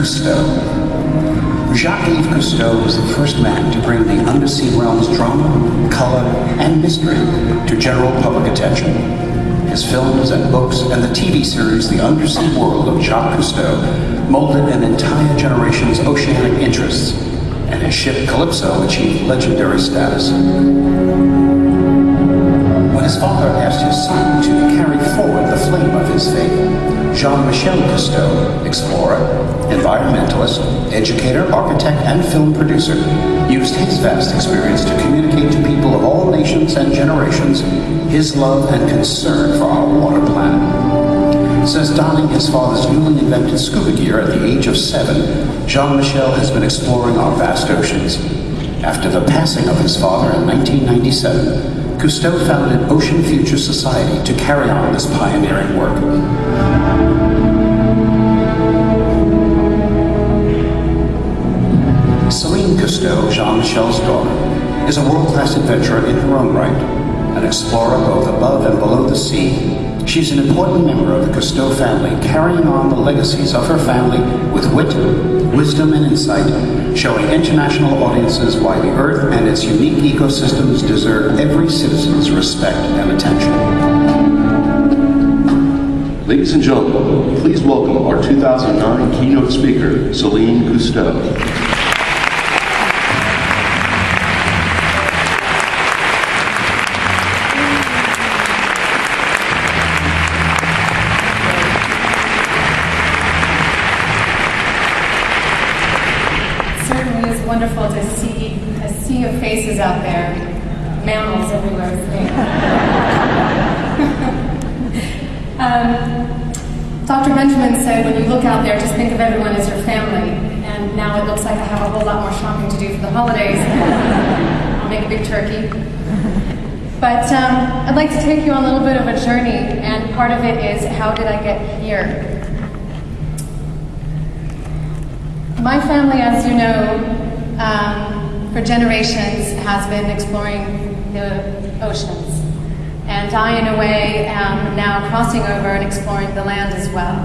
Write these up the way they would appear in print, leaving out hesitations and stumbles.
Cousteau. Jacques-Yves Cousteau was the first man to bring the undersea realm's drama, color, and mystery to general public attention. His films and books and the TV series The Undersea World of Jacques Cousteau molded an entire generation's oceanic interests, and his ship Calypso achieved legendary status. When his father asked his son to carry forward the flame of his faith, Jean-Michel Cousteau, explorer, environmentalist, educator, architect, and film producer, used his vast experience to communicate to people of all nations and generations his love and concern for our water planet. Since donning his father's newly invented scuba gear at the age of 7, Jean-Michel has been exploring our vast oceans. After the passing of his father in 1997, Cousteau founded Ocean Future Society to carry on this pioneering work. Celine Cousteau, Jean-Michel's daughter, is a world-class adventurer in her own right, an explorer both above and below the sea. She's an important member of the Cousteau family, carrying on the legacies of her family with wit, wisdom, and insight, showing international audiences why the Earth and its unique ecosystems deserve every citizen's respect and attention. Ladies and gentlemen, please welcome our 2009 keynote speaker, Celine Cousteau. Wonderful to see a sea of faces out there, mammals everywhere. Dr. Benjamin said, when you look out there, just think of everyone as your family. And now it looks like I have a whole lot more shopping to do for the holidays. I'll make a big turkey. But I'd like to take you on a little bit of a journey, and part of it is, how did I get here? My family, as you know, for generations has been exploring the oceans. And I, in a way, am now crossing over and exploring the land as well.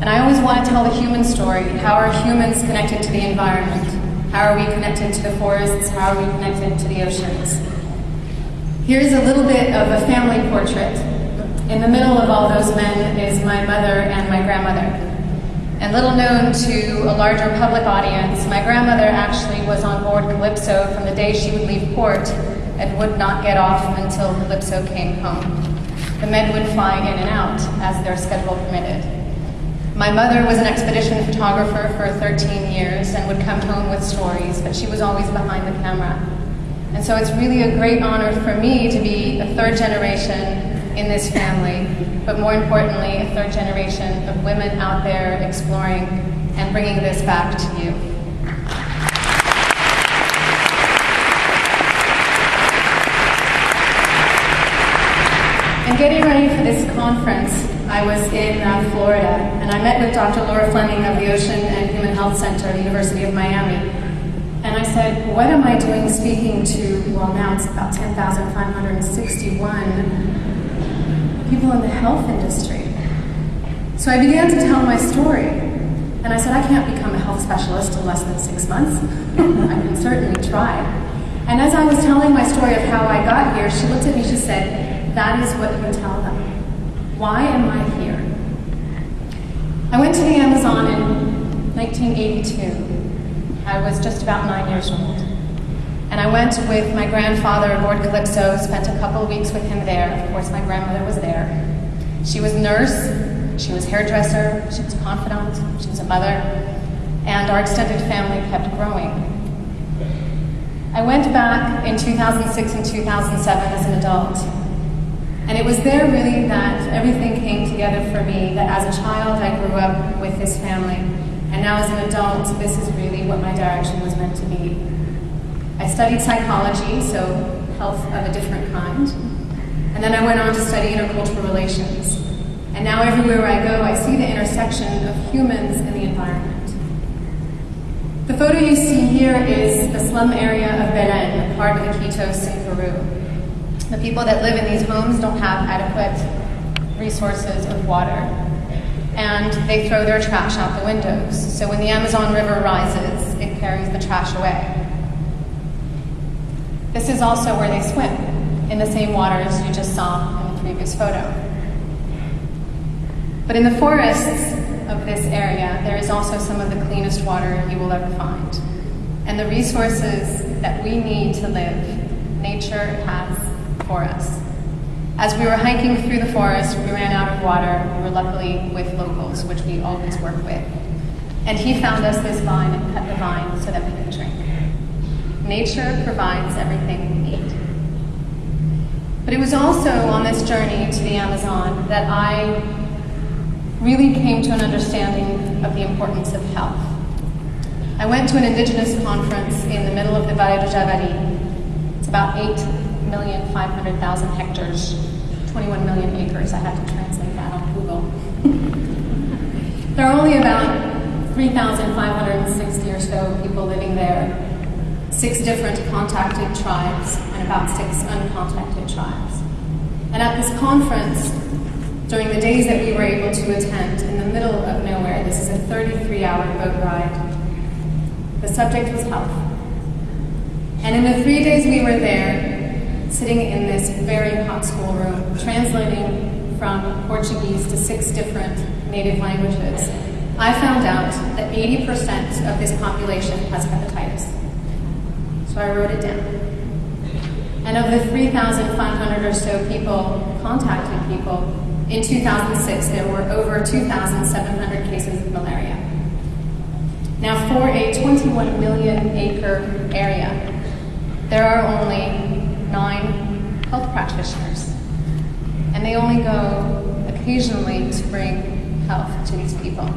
And I always want to tell the human story. How are humans connected to the environment? How are we connected to the forests? How are we connected to the oceans? Here's a little bit of a family portrait. In the middle of all those men is my mother and my grandmother. And little known to a larger public audience, my grandmother actually was on board Calypso from the day she would leave port and would not get off until Calypso came home. The men would fly in and out as their schedule permitted. My mother was an expedition photographer for 13 years and would come home with stories, but she was always behind the camera. And so it's really a great honor for me to be a third generation in this family, but more importantly, a third generation of women out there exploring and bringing this back to you. And getting ready for this conference, I was in Florida, and I met with Dr. Laura Fleming of the Ocean and Human Health Center at the University of Miami. And I said, what am I doing speaking to, well, now it's about 10,561 people in the health industry. So I began to tell my story. And I said, I can't become a health specialist in less than 6 months. I can certainly try. And as I was telling my story of how I got here, she looked at me, she said, that is what you tell them. Why am I here? I went to the Amazon in 1982. I was just about 9 years old. And I went with my grandfather aboard Calypso, spent a couple of weeks with him there. Of course, my grandmother was there. She was a nurse, she was a hairdresser, she was a confidant, she was a mother, and our extended family kept growing. I went back in 2006 and 2007 as an adult. And it was there really that everything came together for me, that as a child I grew up with this family. And now as an adult, this is really what my direction was meant to be. I studied psychology, so health of a different kind. And then I went on to study intercultural relations. And now everywhere I go, I see the intersection of humans and the environment. The photo you see here is the slum area of Belen, a part of the Quitos in Peru. The people that live in these homes don't have adequate resources of water. and they throw their trash out the windows. So when the Amazon River rises, it carries the trash away. This is also where they swim, in the same waters you just saw in the previous photo. But in the forests of this area, there is also some of the cleanest water you will ever find. And the resources that we need to live, nature has for us. As we were hiking through the forest, we ran out of water. We were luckily with locals, which we always work with. And he found us this vine and cut the vine so that we could drink. Nature provides everything we need. But it was also on this journey to the Amazon that I really came to an understanding of the importance of health. I went to an indigenous conference in the middle of the Valle do Javari. It's about 8,500,000 hectares, 21 million acres. I had to translate that on Google. There are only about 3,560 or so people living there, 6 different contacted tribes and about 6 uncontacted tribes. And at this conference, during the days that we were able to attend in the middle of nowhere, this is a 33-hour boat ride, the subject was health. And in the 3 days we were there, sitting in this very hot schoolroom, translating from Portuguese to 6 different native languages, I found out that 80% of this population has hepatitis. So I wrote it down. And of the 3,500 or so people, contacted people, in 2006 there were over 2,700 cases of malaria. Now for a 21 million acre area, there are only 9 health practitioners. And they only go occasionally to bring health to these people.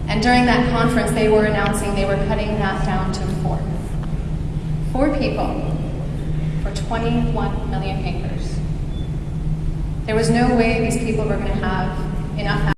And during that conference, they were announcing they were cutting that down to 4. 4 people for 21 million acres. There was no way these people were going to have enough